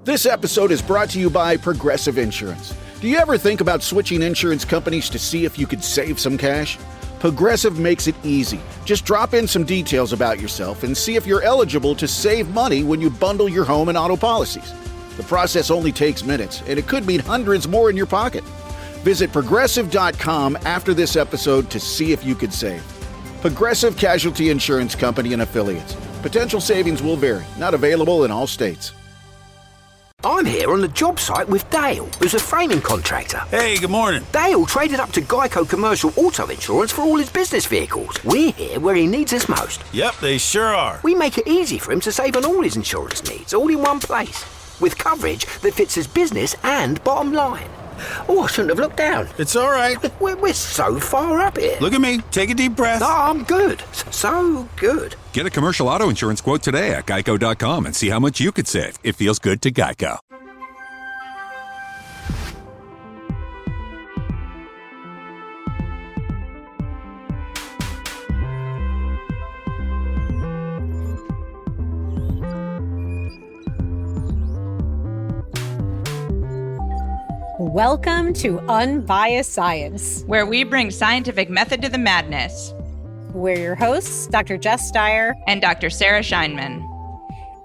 This episode is brought to you by Progressive Insurance. Do you ever think about switching insurance companies to see if you could save some cash? Progressive makes it easy. Just drop in some details about yourself and see if you're eligible to save money when you bundle your home and auto policies. The process only takes minutes, and it could mean hundreds more in your pocket. Visit Progressive.com after this episode to see if you could save. Progressive Casualty Insurance Company and Affiliates. Potential savings will vary. Not available in all states. I'm here on the job site with Dale, who's a framing contractor. Hey, good morning. Dale traded up to Geico Commercial Auto Insurance for all his business vehicles. We're here where he needs us most. Yep, they sure are. We make it easy for him to save on all his insurance needs, all in one place, with coverage that fits his business and bottom line. Oh, I shouldn't have looked down. It's all right. We're so far up here. Look at me. Take a deep breath. No, I'm good. So good. Get a commercial auto insurance quote today at geico.com and see how much you could save. It feels good to Geico. Welcome to Unbiased Science, where we bring scientific method to the madness. We're your hosts, Dr. Jess Dyer and Dr. Sarah Scheinman.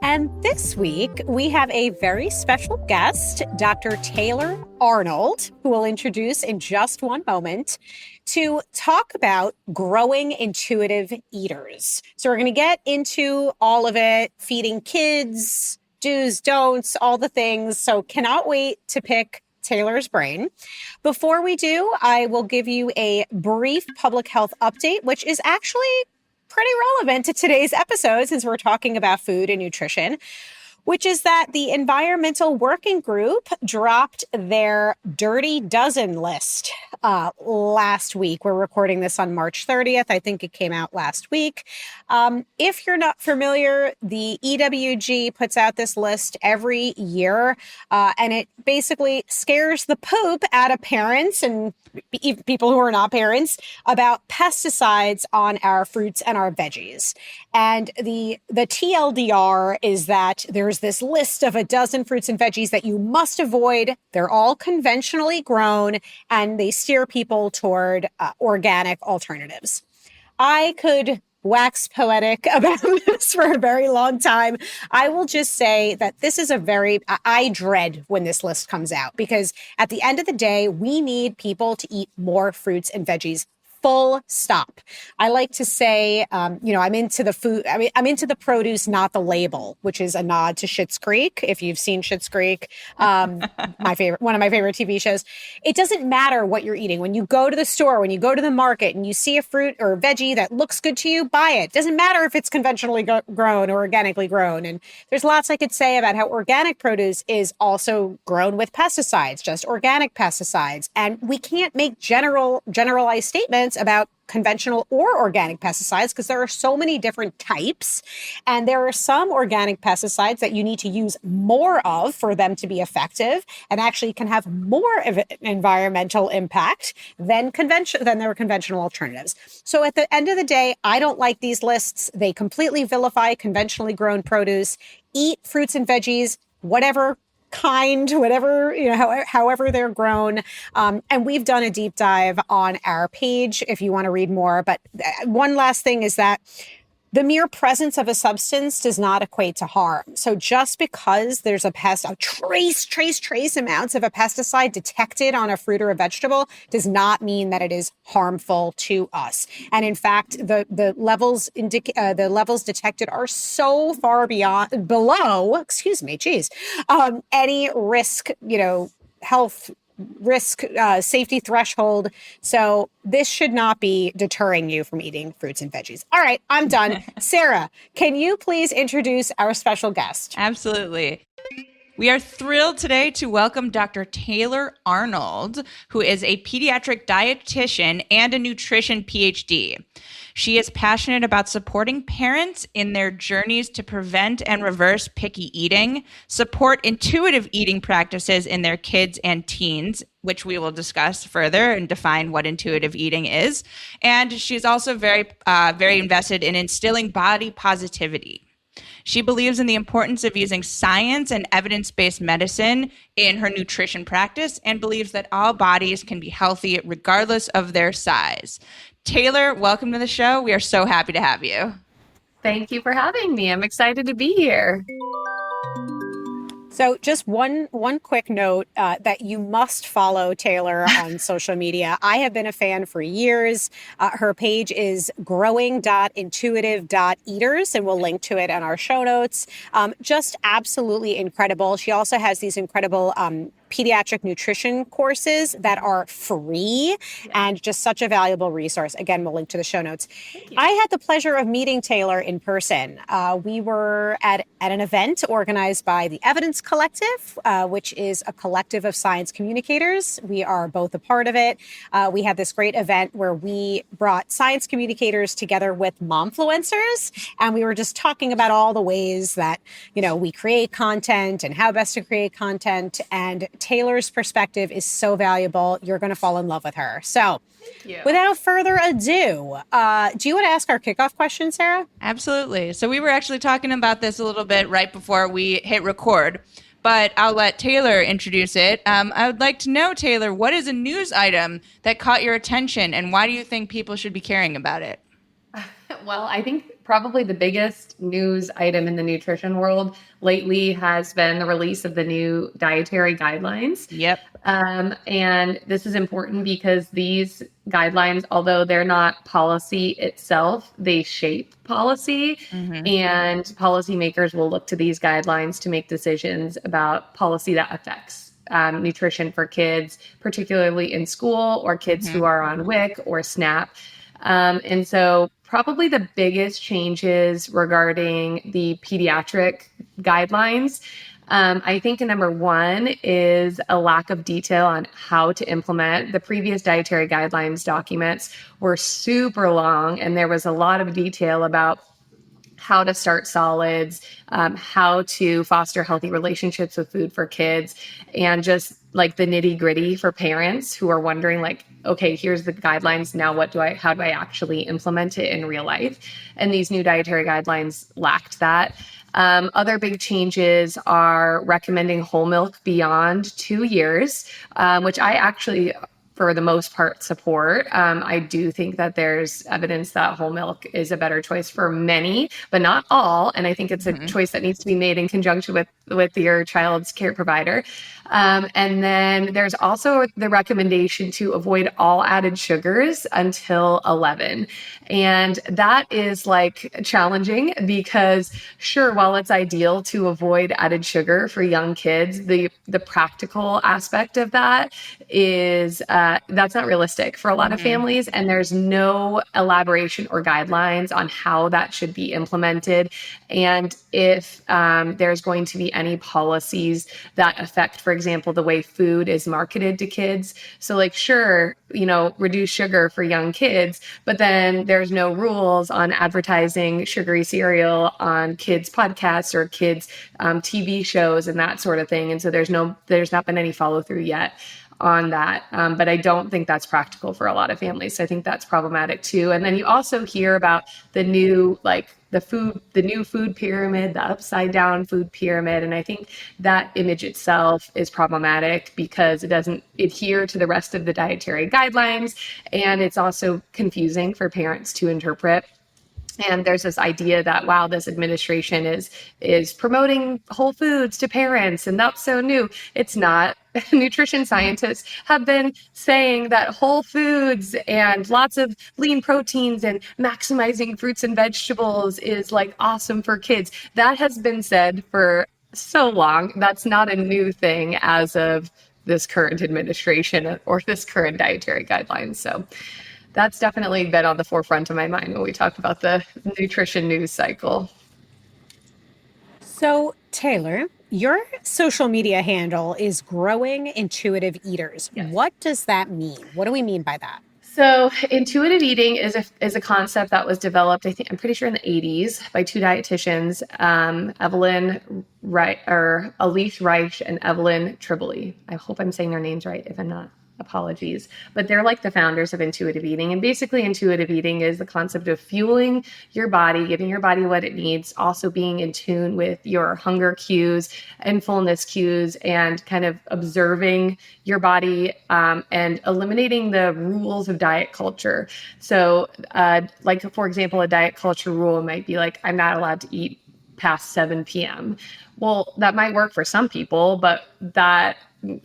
And this week, we have a very special guest, Dr. Taylor Arnold, who we'll introduce in just one moment, to talk about growing intuitive eaters. So we're going to get into all of it, feeding kids, do's, don'ts, all the things. So cannot wait to pick Taylor's brain. Before we do, I will give you a brief public health update, which is actually pretty relevant to today's episode since we're talking about food and nutrition, which is that the Environmental Working Group dropped their Dirty Dozen list last week. We're recording this on March 30th. I think it came out last week. If you're not familiar, the EWG puts out this list every year, and it basically scares the poop out of parents and people who are not parents about pesticides on our fruits and our veggies. And the TLDR is that there's this list of a dozen fruits and veggies that you must avoid. They're all conventionally grown, and they steer people toward organic alternatives. I could wax poetic about this for a very long time. I will just say that this is I dread when this list comes out, because at the end of the day, we need people to eat more fruits and veggies. Full stop. I like to say, I'm into the food. I'm into the produce, not the label, which is a nod to Schitt's Creek. If you've seen Schitt's Creek, one of my favorite TV shows. It doesn't matter what you're eating. When you go to the store, when you go to the market and you see a fruit or a veggie that looks good to you, buy it. Doesn't matter if it's conventionally grown or organically grown. And there's lots I could say about how organic produce is also grown with pesticides, just organic pesticides. And we can't make generalized statements about conventional or organic pesticides because there are so many different types. And there are some organic pesticides that you need to use more of for them to be effective and actually can have more of an environmental impact than their conventional alternatives. So at the end of the day, I don't like these lists. They completely vilify conventionally grown produce. Eat fruits and veggies, whatever kind, whatever, however they're grown. And we've done a deep dive on our page if you want to read more. But one last thing is that the mere presence of a substance does not equate to harm. So just because there's trace amounts of a pesticide detected on a fruit or a vegetable does not mean that it is harmful to us. And in fact, the levels detected are so far below any risk, health risk, safety threshold. So this should not be deterring you from eating fruits and veggies. All right, I'm done. Sarah, can you please introduce our special guest? Absolutely. We are thrilled today to welcome Dr. Taylor Arnold, who is a pediatric dietitian and a nutrition PhD. She is passionate about supporting parents in their journeys to prevent and reverse picky eating, support intuitive eating practices in their kids and teens, which we will discuss further and define what intuitive eating is. And she's also very invested in instilling body positivity. She believes in the importance of using science and evidence-based medicine in her nutrition practice and believes that all bodies can be healthy regardless of their size. Taylor, welcome to the show. We are so happy to have you. Thank you for having me. I'm excited to be here. So just one quick note that you must follow Taylor on social media. I have been a fan for years. Her page is growing.intuitive.eaters, and we'll link to it in our show notes. Just absolutely incredible. She also has these incredible pediatric nutrition courses that are free and just such a valuable resource. Again, we'll link to the show notes. I had the pleasure of meeting Taylor in person. We were at an event organized by the Evidence Collective, which is a collective of science communicators. We are both a part of it. We had this great event where we brought science communicators together with momfluencers, and we were just talking about all the ways that, we create content and how best to create content. And Taylor's perspective is so valuable. You're going to fall in love with her. So without further ado, do you want to ask our kickoff question, Sarah? Absolutely. So we were actually talking about this a little bit right before we hit record, but I'll let Taylor introduce it. I would like to know, Taylor, what is a news item that caught your attention and why do you think people should be caring about it? Well, I think probably the biggest news item in the nutrition world lately has been the release of the new dietary guidelines. Yep. And this is important because these guidelines, although they're not policy itself, they shape policy, and policymakers will look to these guidelines to make decisions about policy that affects nutrition for kids, particularly in school or kids who are on WIC or SNAP. And so probably the biggest changes regarding the pediatric guidelines, I think number one is a lack of detail on how to implement. The previous dietary guidelines documents were super long, and there was a lot of detail about how to start solids, how to foster healthy relationships with food for kids, and just like the nitty gritty for parents who are wondering okay, here's the guidelines. Now how do I actually implement it in real life? And these new dietary guidelines lacked that. Other big changes are recommending whole milk beyond 2 years, which I actually, for the most part, support. I do think that there's evidence that whole milk is a better choice for many, but not all. And I think it's a choice that needs to be made in conjunction with your child's care provider. And then there's also the recommendation to avoid all added sugars until 11. And that is challenging because sure, while it's ideal to avoid added sugar for young kids, the practical aspect of that is that's not realistic for a lot of families. And there's no elaboration or guidelines on how that should be implemented. And if there's going to be any policies that affect, for example, the way food is marketed to kids. So sure, reduce sugar for young kids, but then there's no rules on advertising sugary cereal on kids' podcasts or kids' TV shows and that sort of thing. And so there's not been any follow through yet on that. But I don't think that's practical for a lot of families. So I think that's problematic too. And then you also hear about the new, the new food pyramid, the upside down food pyramid. And I think that image itself is problematic because it doesn't adhere to the rest of the dietary guidelines. And it's also confusing for parents to interpret. And there's this idea that, wow, this administration is promoting whole foods to parents, and that's so new. It's not. Nutrition scientists have been saying that whole foods and lots of lean proteins and maximizing fruits and vegetables is awesome for kids. That has been said for so long. That's not a new thing as of this current administration or this current dietary guidelines. So that's definitely been on the forefront of my mind when we talk about the nutrition news cycle. So, Taylor, your social media handle is Growing Intuitive Eaters. Yes. What does that mean? What do we mean by that? So intuitive eating is a concept that was developed, I'm pretty sure in the 80s by two dietitians, Alif Reich and Evelyn Tribole. I hope I'm saying their names right. If I'm not, apologies, but they're like the founders of intuitive eating. And basically intuitive eating is the concept of fueling your body, giving your body what it needs, also being in tune with your hunger cues and fullness cues, and kind of observing your body, and eliminating the rules of diet culture. So like, for example, a diet culture rule might be like, I'm not allowed to eat past 7 p.m. Well, that might work for some people, but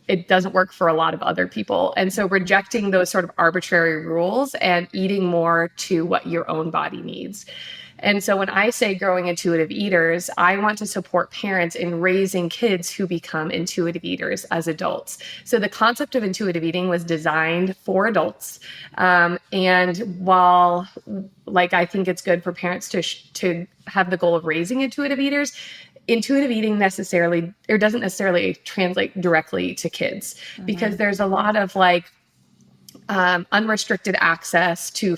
it doesn't work for a lot of other people. And so rejecting those sort of arbitrary rules and eating more to what your own body needs. And so when I say growing intuitive eaters, I want to support parents in raising kids who become intuitive eaters as adults. So the concept of intuitive eating was designed for adults. And while I think it's good for parents to have the goal of raising intuitive eaters, intuitive eating doesn't necessarily translate directly to kids, because there's a lot of unrestricted access to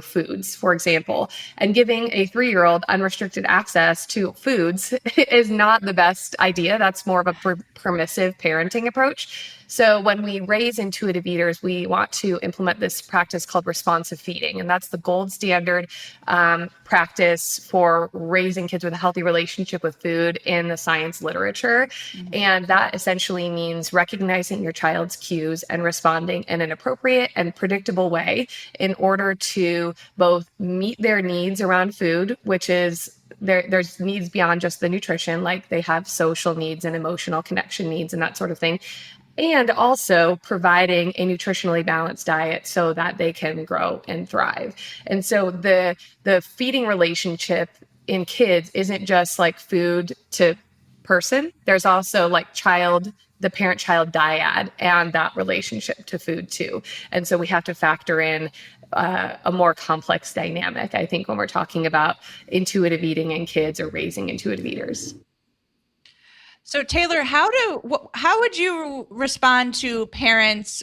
foods, for example, and giving a 3-year-old unrestricted access to foods is not the best idea. That's more of a permissive parenting approach. So when we raise intuitive eaters, we want to implement this practice called responsive feeding. And that's the gold standard practice for raising kids with a healthy relationship with food in the science literature. And that essentially means recognizing your child's cues and responding in an appropriate and predictable way in order to both meet their needs around food, which is there's needs beyond just the nutrition, like they have social needs and emotional connection needs and that sort of thing, and also providing a nutritionally balanced diet so that they can grow and thrive. And so the feeding relationship in kids isn't just like food to person. There's also like the parent-child dyad and that relationship to food too. And so we have to factor in a more complex dynamic, I think, when we're talking about intuitive eating in kids or raising intuitive eaters. So Taylor, how would you respond to parents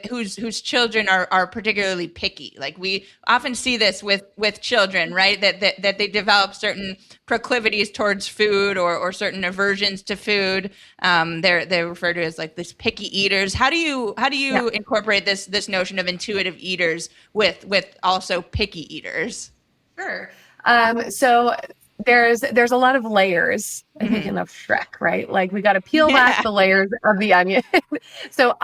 whose children are particularly picky? Like, we often see this with children, right? That they develop certain proclivities towards food or certain aversions to food. They're referred to as like these picky eaters. How do you incorporate this notion of intuitive eaters with also picky eaters? Sure. So there's a lot of layers, I think, in the Shrek, right? Like, we got to peel back the layers of the onion. So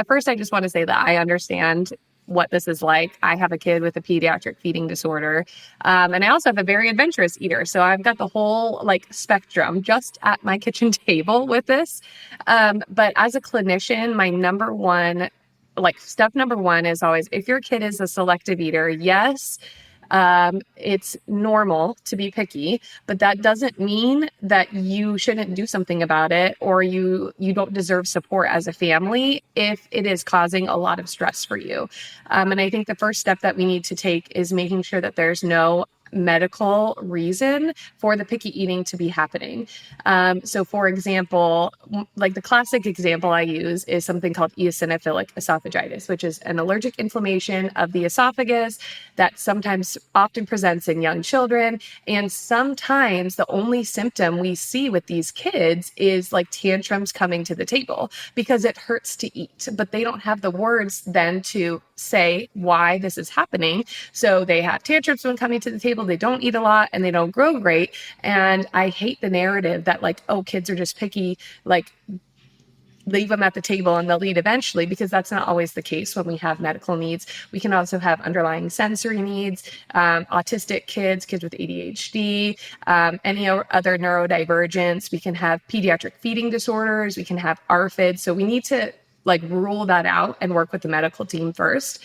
first I just want to say that I understand what this is like. I have a kid with a pediatric feeding disorder. And I also have a very adventurous eater. So I've got the whole spectrum just at my kitchen table with this. But as a clinician, my step number one is always, if your kid is a selective eater, yes, it's normal to be picky, but that doesn't mean that you shouldn't do something about it, or you don't deserve support as a family if it is causing a lot of stress for you. And I think the first step that we need to take is making sure that there's no medical reason for the picky eating to be happening. So for example, like the classic example I use is something called eosinophilic esophagitis, which is an allergic inflammation of the esophagus that often presents in young children. And sometimes the only symptom we see with these kids is like tantrums coming to the table because it hurts to eat, but they don't have the words then to say why this is happening. So they have tantrums when coming to the table, they don't eat a lot, and they don't grow great. And I hate the narrative that kids are just picky, leave them at the table and they'll eat eventually, because that's not always the case when we have medical needs. We can also have underlying sensory needs, autistic kids with ADHD, any other neurodivergence. We can have pediatric feeding disorders. We can have ARFID. So we need to rule that out and work with the medical team first.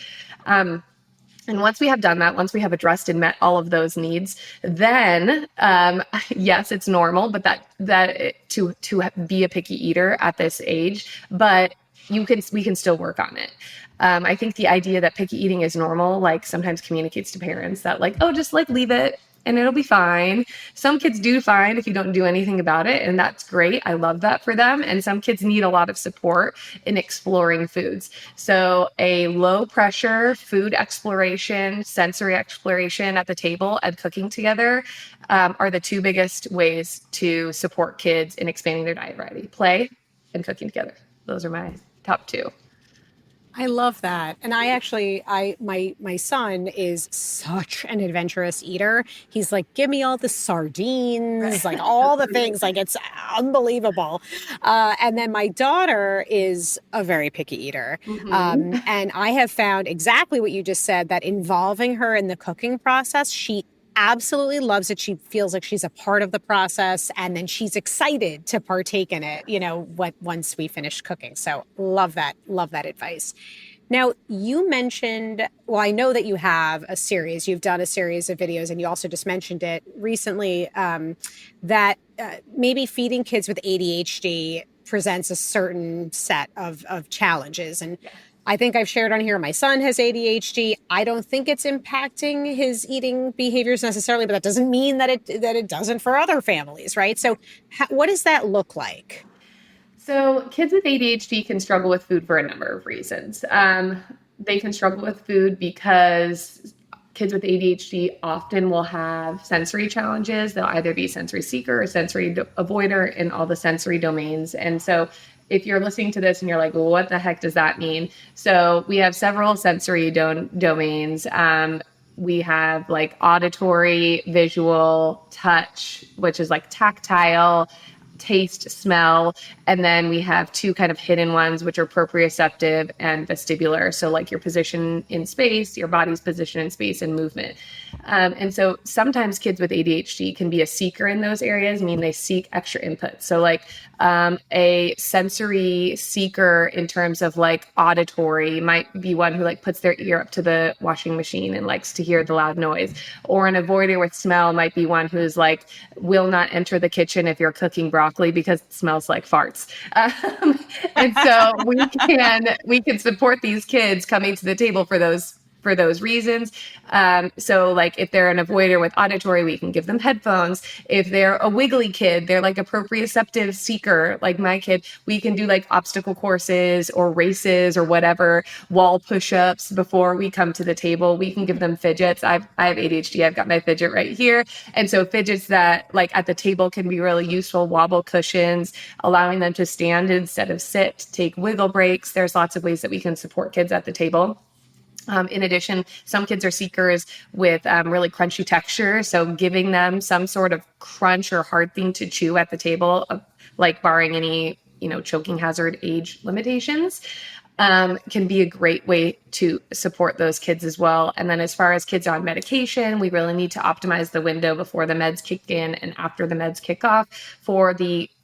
And once we have done that, once we have addressed and met all of those needs, then yes, it's normal, but that to be a picky eater at this age, but we can still work on it. I think the idea that picky eating is normal, sometimes communicates to parents that just leave it and it'll be fine. Some kids do fine if you don't do anything about it, and that's great. I love that for them. And some kids need a lot of support in exploring foods. So a low pressure food exploration, sensory exploration at the table and cooking together are the two biggest ways to support kids in expanding their diet variety: play and cooking together. Those are my top two. I love that. And my son is such an adventurous eater. He's like, give me all the sardines, like all the things, like it's unbelievable. And then my daughter is a very picky eater. And I have found exactly what you just said, that involving her in the cooking process, she absolutely loves it. She feels like she's a part of the process, and then she's excited to partake in it, once we finish cooking. So love that advice. Now, you mentioned, well, I know that you have a series, you've done a series of videos, and you also just mentioned it recently, that maybe feeding kids with ADHD presents a certain set of challenges. And I think I've shared on here, my son has ADHD. I don't think it's impacting his eating behaviors necessarily, but that doesn't mean that it doesn't for other families, right? So what does that look like? So kids with ADHD can struggle with food for a number of reasons. They can struggle with food because kids with ADHD often will have sensory challenges. They'll either be sensory seeker or sensory avoider in all the sensory domains. And so if you're listening to this and you're like, well, what the heck does that mean? So we have several sensory domains. We have like auditory, visual, touch, which is like tactile, taste, smell. And then we have two kind of hidden ones, which are proprioceptive and vestibular. So like your position in space, your body's position in space, and movement. And so sometimes kids with ADHD can be a seeker in those areas, meaning they seek extra input. So like a sensory seeker in terms of like auditory might be one who like puts their ear up to the washing machine and likes to hear the loud noise. Or an avoider with smell might be one who's like, will not enter the kitchen if you're cooking broccoli because it smells like farts. And so we can support these kids coming to the table for those reasons. So like if they're an avoider with auditory, we can give them headphones. If they're a wiggly kid, they're like a proprioceptive seeker, like my kid, we can do like obstacle courses or races or whatever, wall push-ups before we come to the table. We can give them fidgets. I have ADHD. I've got my fidget right here. And so fidgets that like at the table can be really useful, wobble cushions, allowing them to stand instead of sit, take wiggle breaks. There's lots of ways that we can support kids at the table. In addition, some kids are seekers with really crunchy texture. So giving them some sort of crunch or hard thing to chew at the table, like barring any, choking hazard age limitations, can be a great way to support those kids as well. And then as far as kids on medication, we really need to optimize the window before the meds kick in and after the meds kick off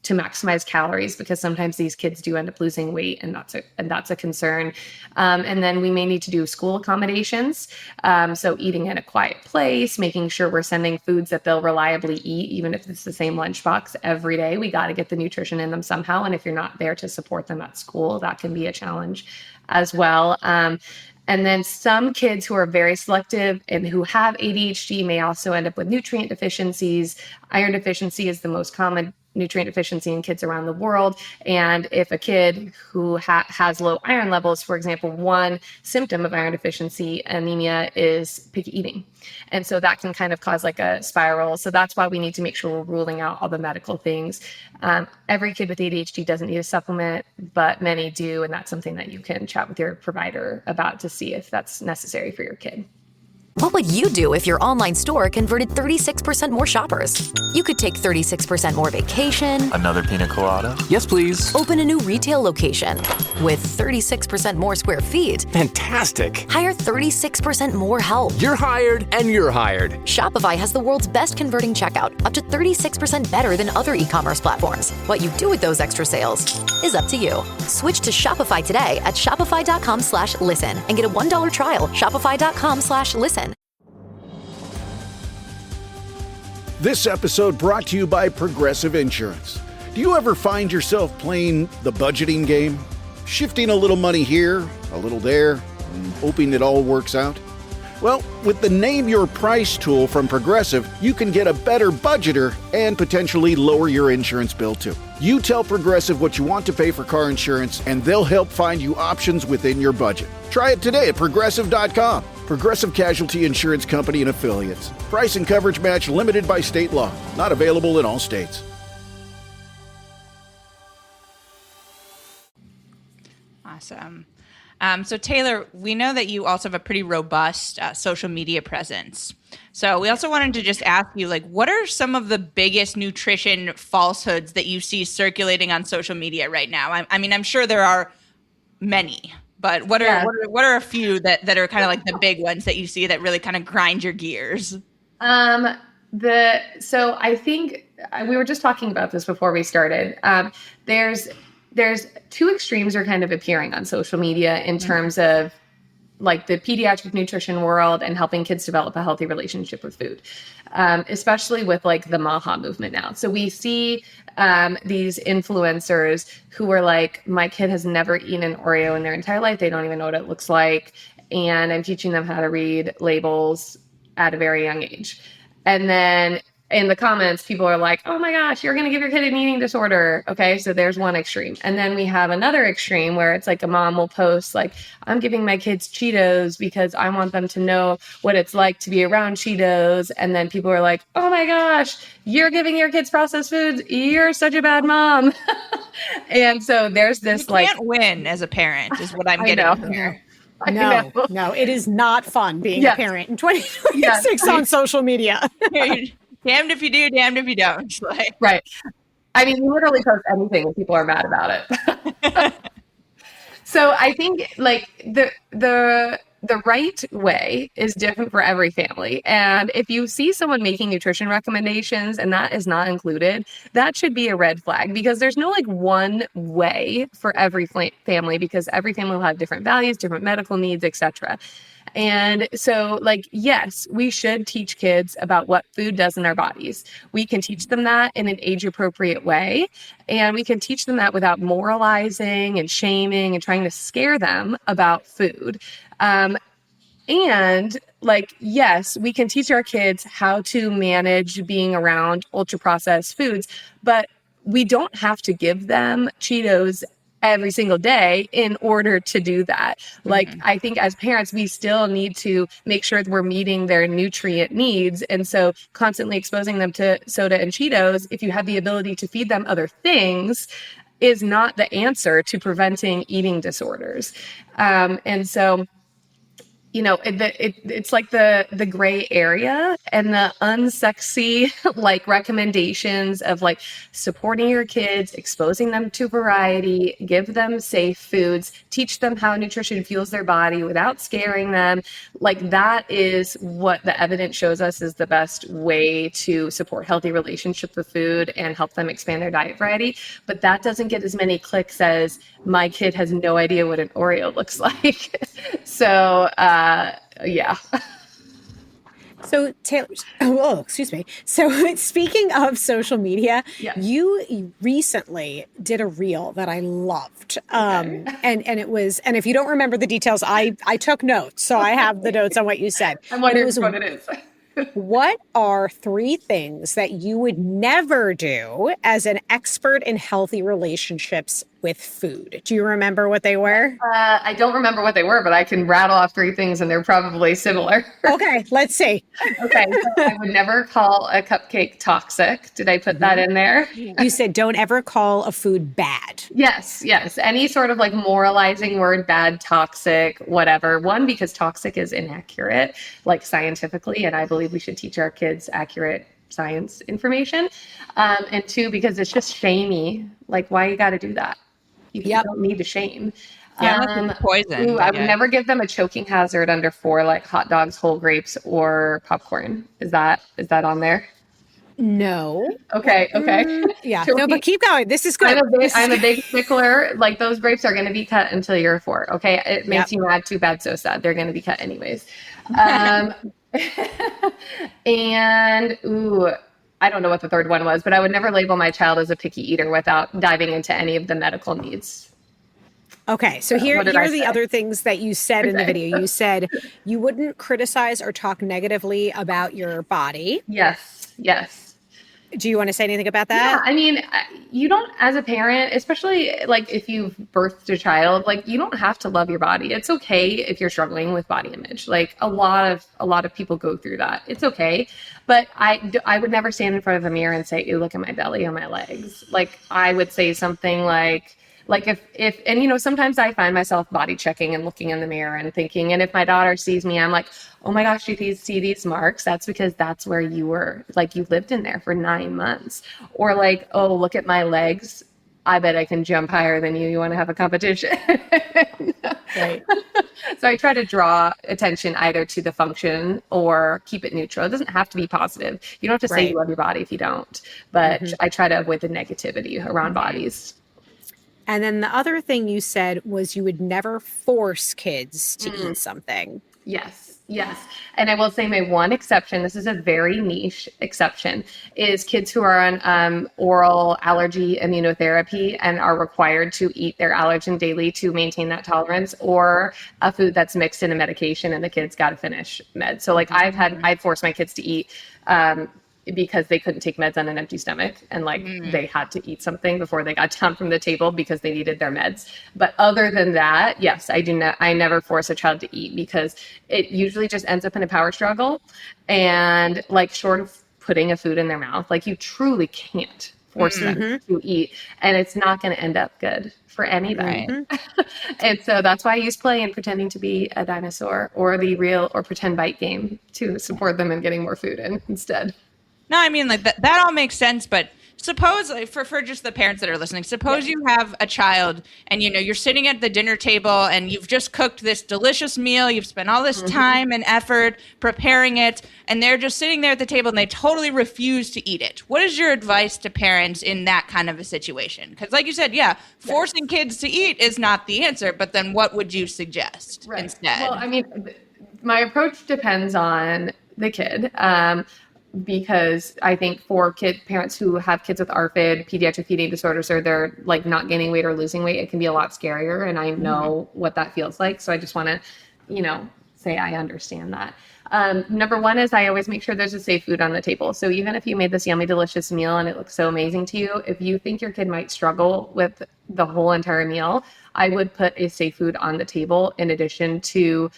to maximize calories, because sometimes these kids do end up losing weight, and that's a concern. And then we may need to do school accommodations. So eating in a quiet place, making sure we're sending foods that they'll reliably eat, even if it's the same lunchbox every day. We got to get the nutrition in them somehow. And if you're not there to support them at school, that can be a challenge as well. And then some kids who are very selective and who have ADHD may also end up with nutrient deficiencies. Iron deficiency is the most common nutrient deficiency in kids around the world. And if a kid who has low iron levels, for example, one symptom of iron deficiency anemia is picky eating. And so that can kind of cause like a spiral. So that's why we need to make sure we're ruling out all the medical things. Every kid with ADHD doesn't need a supplement, but many do. And that's something that you can chat with your provider about to see if that's necessary for your kid. What would you do if your online store converted 36% more shoppers? You could take 36% more vacation. Another pina colada? Yes, please. Open a new retail location with 36% more square feet. Fantastic. Hire 36% more help. You're hired and you're hired. Shopify has the world's best converting checkout, up to 36% better than other e-commerce platforms. What you do with those extra sales is up to you. Switch to Shopify today at shopify.com/listen and get a $1 trial. Shopify.com/listen. This episode brought to you by Progressive Insurance. Do you ever find yourself playing the budgeting game? Shifting a little money here, a little there, and hoping it all works out? Well, with the Name Your Price tool from Progressive, you can get a better budgeter and potentially lower your insurance bill too. You tell Progressive what you want to pay for car insurance, and they'll help find you options within your budget. Try it today at Progressive.com. Progressive Casualty Insurance Company and Affiliates. Price and coverage match limited by state law. Not available in all states. Awesome. So Taylor, we know that you also have a pretty robust social media presence. So we also wanted to just ask you, like, what are some of the biggest nutrition falsehoods that you see circulating on social media right now? I mean, I'm sure there are many, but what are a few that are kind of like the big ones that you see that really kind of grind your gears? So I think we were just talking about this before we started. There's two extremes are kind of appearing on social media in terms of like the pediatric nutrition world and helping kids develop a healthy relationship with food, especially with like the MAHA movement now. So we see these influencers who are like, my kid has never eaten an Oreo in their entire life. They don't even know what it looks like. And I'm teaching them how to read labels at a very young age. And then in the comments, people are like, oh my gosh, you're going to give your kid an eating disorder. Okay, so there's one extreme. And then we have another extreme where it's like a mom will post like, I'm giving my kids Cheetos because I want them to know what it's like to be around Cheetos. And then people are like, oh my gosh, you're giving your kids processed foods. You're such a bad mom. And so there's this you can't win as a parent is what I'm getting here. No, it is not fun being a parent in 2026 on social media. Damned if you do, damned if you don't. Like. Right. I mean, you literally post anything and people are mad about it. So I think like the right way is different for every family. And if you see someone making nutrition recommendations and that is not included, that should be a red flag because there's no like one way for every family because every family will have different values, different medical needs, etc. And so like, yes, we should teach kids about what food does in our bodies. We can teach them that in an age appropriate way. And we can teach them that without moralizing and shaming and trying to scare them about food. And like, yes, we can teach our kids how to manage being around ultra processed foods, but we don't have to give them Cheetos every single day in order to do that. Like, I think as parents, we still need to make sure that we're meeting their nutrient needs. And so constantly exposing them to soda and Cheetos, if you have the ability to feed them other things, is not the answer to preventing eating disorders. And so, you know, it's like the gray area and the unsexy like recommendations of like supporting your kids, exposing them to variety, give them safe foods, teach them how nutrition fuels their body without scaring them. Like that is what the evidence shows us is the best way to support healthy relationships with food and help them expand their diet variety. But that doesn't get as many clicks as my kid has no idea what an Oreo looks like. So, yeah. So Taylor, excuse me. So speaking of social media, you recently did a reel that I loved. And it was, and if you don't remember the details, I took notes. So I have the notes on what you said. I'm wondering what it is. What are 3 things that you would never do as an expert in healthy relationships with food? Do you remember what they were? I don't remember what they were, but I can rattle off 3 things and they're probably similar. Okay, let's see. Okay, so I would never call a cupcake toxic. Did I put that in there? You said don't ever call a food bad. Yes. Any sort of like moralizing word, bad, toxic, whatever. 1, because toxic is inaccurate, like scientifically, and I believe we should teach our kids accurate science information. And 2, because it's just shamey. Like, why you got to do that? You don't need to shame. Poison. I would never give them a choking hazard under 4, like hot dogs, whole grapes, or popcorn. Is that on there? No. Okay. Yeah. No, but keep going. This is good. I'm a big stickler. Like those grapes are going to be cut until you're 4. Okay. It makes you mad. Too bad. So sad. They're going to be cut anyways. And I don't know what the 3rd one was, but I would never label my child as a picky eater without diving into any of the medical needs. Okay, so here are the other things that you said in the video. You said you wouldn't criticize or talk negatively about your body. Yes. Do you want to say anything about that? Yeah, I mean, you don't, as a parent, especially like if you've birthed a child, like you don't have to love your body. It's okay if you're struggling with body image. Like a lot of people go through that. It's okay. But I would never stand in front of a mirror and say, "Ew, look at my belly and my legs." Like I would say something like, Like and sometimes I find myself body checking and looking in the mirror and thinking, and if my daughter sees me, I'm like, oh my gosh, do you see these marks? That's because that's where you were, like, you lived in there for 9 months. Or like, oh, look at my legs. I bet I can jump higher than you. You want to have a competition? Right. So I try to draw attention either to the function or keep it neutral. It doesn't have to be positive. You don't have to say you love your body if you don't, but I try to avoid the negativity around bodies. And then the other thing you said was you would never force kids to eat something. Yes. And I will say my one exception, this is a very niche exception, is kids who are on oral allergy immunotherapy and are required to eat their allergen daily to maintain that tolerance, or a food that's mixed in a medication and the kid's got to finish meds. So like I've forced my kids to eat because they couldn't take meds on an empty stomach, and they had to eat something before they got down from the table because they needed their meds. But other than that, yes, I never force a child to eat, because it usually just ends up in a power struggle, and like, short of putting a food in their mouth, like, you truly can't force them to eat, and it's not going to end up good for anybody. And so that's why I use play and pretending to be a dinosaur, or the real or pretend bite game, to support them in getting more food in instead. No, I mean, like, that all makes sense, but suppose, like, for just the parents that are listening, suppose you have a child and, you're sitting at the dinner table and you've just cooked this delicious meal. You've spent all this time and effort preparing it, and they're just sitting there at the table and they totally refuse to eat it. What is your advice to parents in that kind of a situation? Because like you said, forcing kids to eat is not the answer, but then what would you suggest instead? Well, I mean, my approach depends on the kid. Because I think for parents who have kids with ARFID, pediatric feeding disorders, or they're like not gaining weight or losing weight, it can be a lot scarier. And I know what that feels like. So I just want to, say I understand that. Number one is I always make sure there's a safe food on the table. So even if you made this yummy, delicious meal and it looks so amazing to you, if you think your kid might struggle with the whole entire meal, I would put a safe food on the table in addition to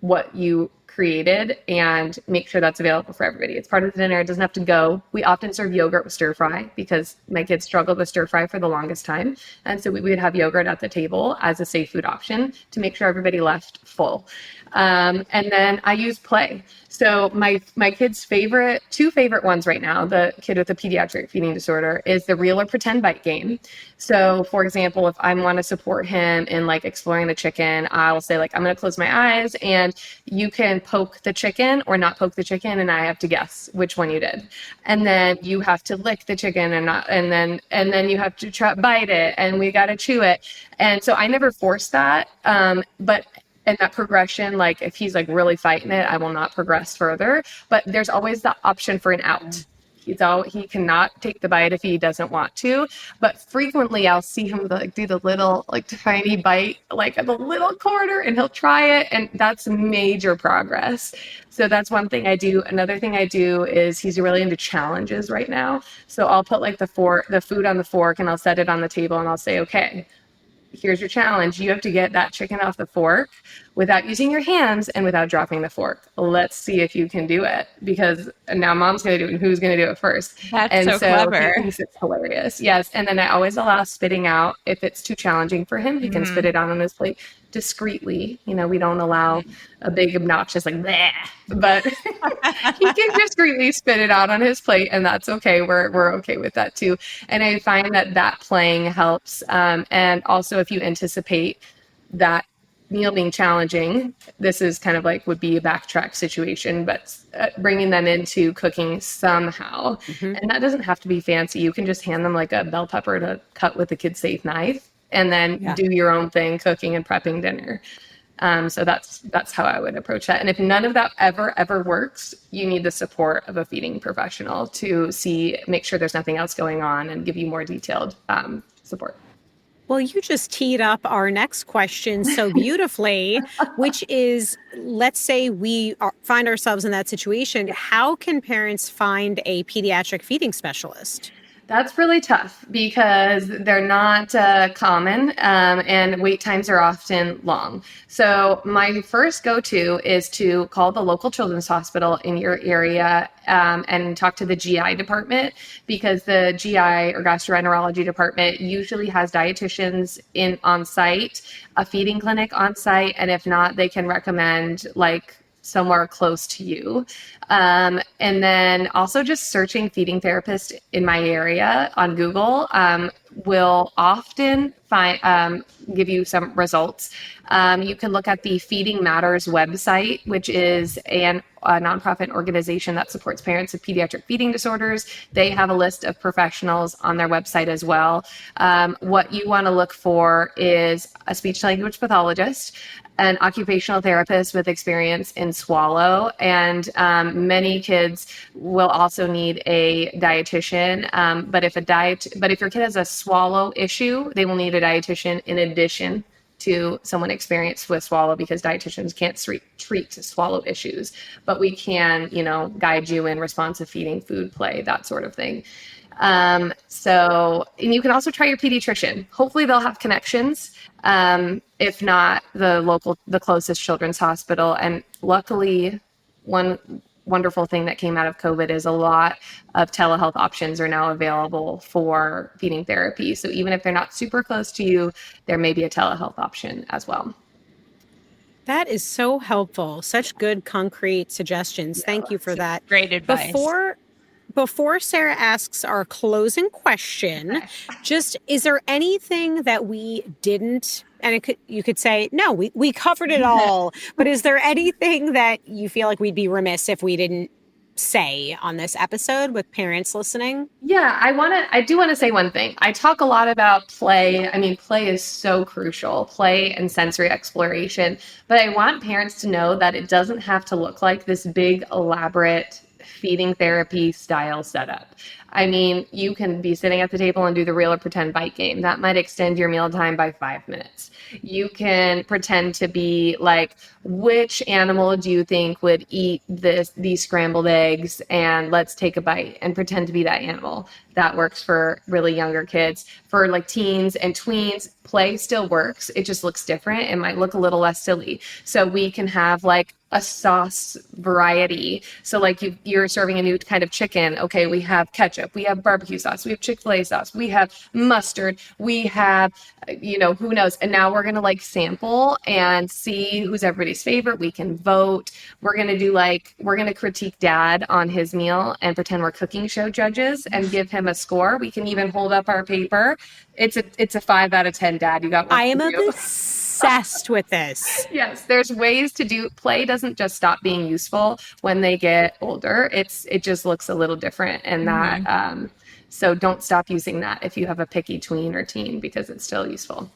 what you created, and make sure that's available for everybody. It's part of the dinner. It doesn't have to go. We often serve yogurt with stir fry because my kids struggled with stir fry for the longest time. And so we would have yogurt at the table as a safe food option to make sure everybody left full. And then I use play. So my kid's two favorite ones right now, the kid with the pediatric feeding disorder, is the real or pretend bite game. So for example, if I want to support him in like exploring the chicken, I'll say like, I'm going to close my eyes and you can poke the chicken or not poke the chicken, and I have to guess which one you did. And then you have to lick the chicken and then you have to bite it, and we got to chew it. And so I never force that. But in that progression, like if he's like really fighting it, I will not progress further. But there's always the option for an out. He cannot take the bite if he doesn't want to. But frequently I'll see him like do the little like tiny bite, like at the little corner, and he'll try it. And that's major progress. So that's one thing I do. Another thing I do is he's really into challenges right now. So I'll put like the food on the fork, and I'll set it on the table, and I'll say, okay, here's your challenge. You have to get that chicken off the fork without using your hands and without dropping the fork. Let's see if you can do it, because now mom's going to do it, and who's going to do it first? That's so clever. He thinks it's hilarious. Yes. And then I always allow spitting out. If it's too challenging for him, he can spit it out on his plate discreetly. We don't allow a big obnoxious like bleh, but he can discreetly spit it out on his plate, and that's okay. We're okay with that too. And I find that playing helps. And also, if you anticipate that meal being challenging, this is kind of like would be a backtrack situation, but bringing them into cooking somehow. And that doesn't have to be fancy. You can just hand them like a bell pepper to cut with a kid safe knife, and then do your own thing, cooking and prepping dinner. So that's how I would approach that. And if none of that ever works, you need the support of a feeding professional to make sure there's nothing else going on and give you more detailed support. Well, you just teed up our next question so beautifully, which is, let's say we find ourselves in that situation. How can parents find a pediatric feeding specialist? That's really tough because they're not common, and wait times are often long. So my first go-to is to call the local children's hospital in your area and talk to the GI department, because the GI or gastroenterology department usually has dietitians on site, a feeding clinic on site, and if not, they can recommend like somewhere close to you. And then also just searching feeding therapist in my area on Google will often give you some results. You can look at the Feeding Matters website, which is a nonprofit organization that supports parents with pediatric feeding disorders. They have a list of professionals on their website as well. What you want to look for is a speech language pathologist, an occupational therapist with experience in swallow, and many kids will also need a dietitian. But if your kid has a swallow issue, they will need a dietitian in addition to someone experienced with swallow, because dietitians can't treat swallow issues, but we can, guide you in responsive feeding, food play, that sort of thing. And you can also try your pediatrician. Hopefully they'll have connections. If not, the closest children's hospital. And luckily, one wonderful thing that came out of COVID is a lot of telehealth options are now available for feeding therapy. So even if they're not super close to you, there may be a telehealth option as well. That is so helpful. Such good, concrete suggestions. Thank you for that. Great advice. Before Sarah asks our closing question, just is there anything that we didn't, and you could say, no, we covered it all, but is there anything that you feel like we'd be remiss if we didn't say on this episode with parents listening? Yeah, I do want to say one thing. I talk a lot about play. I mean, play is so crucial, play and sensory exploration, but I want parents to know that it doesn't have to look like this big, elaborate feeding therapy style setup. I mean, you can be sitting at the table and do the real or pretend bite game. That might extend your mealtime by 5 minutes. You can pretend to be like, which animal do you think would eat these scrambled eggs? And let's take a bite and pretend to be that animal. That works for really younger kids. For like teens and tweens, play still works. It just looks different. It might look a little less silly. So we can have like a sauce variety. So like you're serving a new kind of chicken. Okay, we have ketchup, we have barbecue sauce, we have Chick-fil-A sauce, we have mustard, we have, who knows. And now we're going to like sample and see who's everybody's favorite. We can vote. We're going to critique dad on his meal and pretend we're cooking show judges and give him a score. We can even hold up our paper. It's a 5 out of 10, dad. You got one. I am obsessed with this. Yes, there's ways to do. Play doesn't just stop being useful when they get older. It just looks a little different, and that so don't stop using that if you have a picky tween or teen, because it's still useful.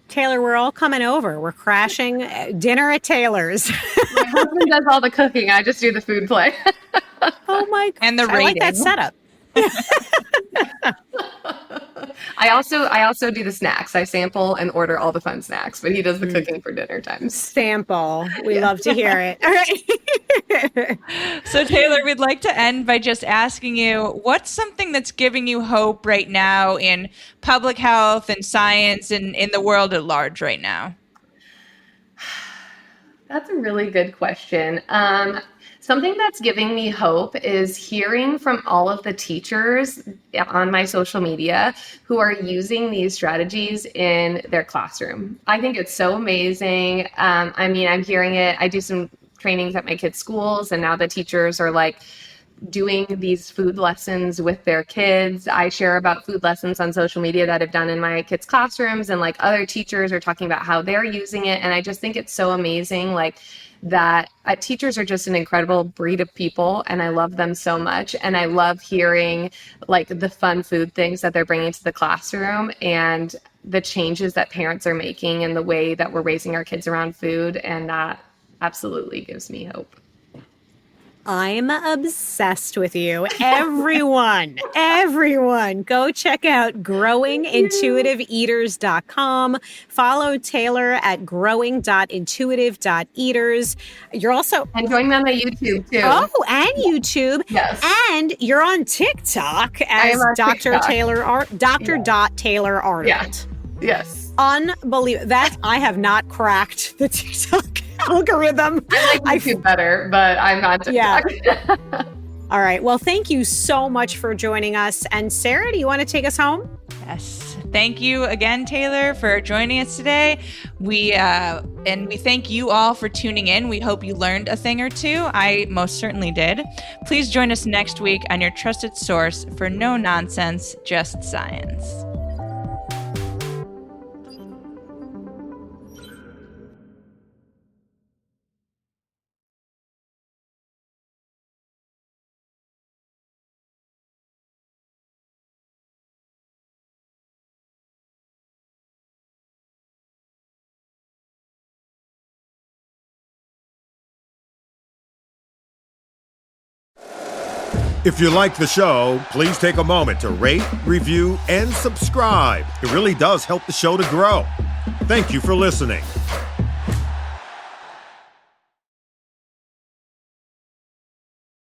Taylor, we're all coming over. We're crashing dinner at Taylor's. My husband does all the cooking. I just do the food play. Oh my god! And the I like that setup. I also do the snacks. I sample and order all the fun snacks, but he does the cooking for dinner times. Sample. We love to hear it. All right. So Taylor, we'd like to end by just asking you, what's something that's giving you hope right now in public health and science and in the world at large right now? That's a really good question. Something that's giving me hope is hearing from all of the teachers on my social media who are using these strategies in their classroom. I think it's so amazing. I'm hearing it. I do some trainings at my kids' schools, and now the teachers are like doing these food lessons with their kids. I share about food lessons on social media that I've done in my kids' classrooms, and like other teachers are talking about how they're using it. And I just think it's so amazing. That teachers are just an incredible breed of people, and I love them so much. And I love hearing like the fun food things that they're bringing to the classroom and the changes that parents are making and the way that we're raising our kids around food. And that absolutely gives me hope. I'm obsessed with you. Everyone, go check out growingintuitiveeaters.com. Follow Taylor at growing.intuitive.eaters. You're also... And join me on the YouTube, too. Oh, and YouTube. Yes. And you're on TikTok as Dr. Taylor, Dr. Taylor Arnold. Yes. Unbelievable. That I have not cracked the TikTok algorithm. I like YouTube better, but I'm not TikTok. Yeah. All right. Well, thank you so much for joining us. And Sarah, do you want to take us home? Yes. Thank you again, Taylor, for joining us today. We thank you all for tuning in. We hope you learned a thing or two. I most certainly did. Please join us next week on your trusted source for no nonsense, just science. If you like the show, please take a moment to rate, review, and subscribe. It really does help the show to grow. Thank you for listening.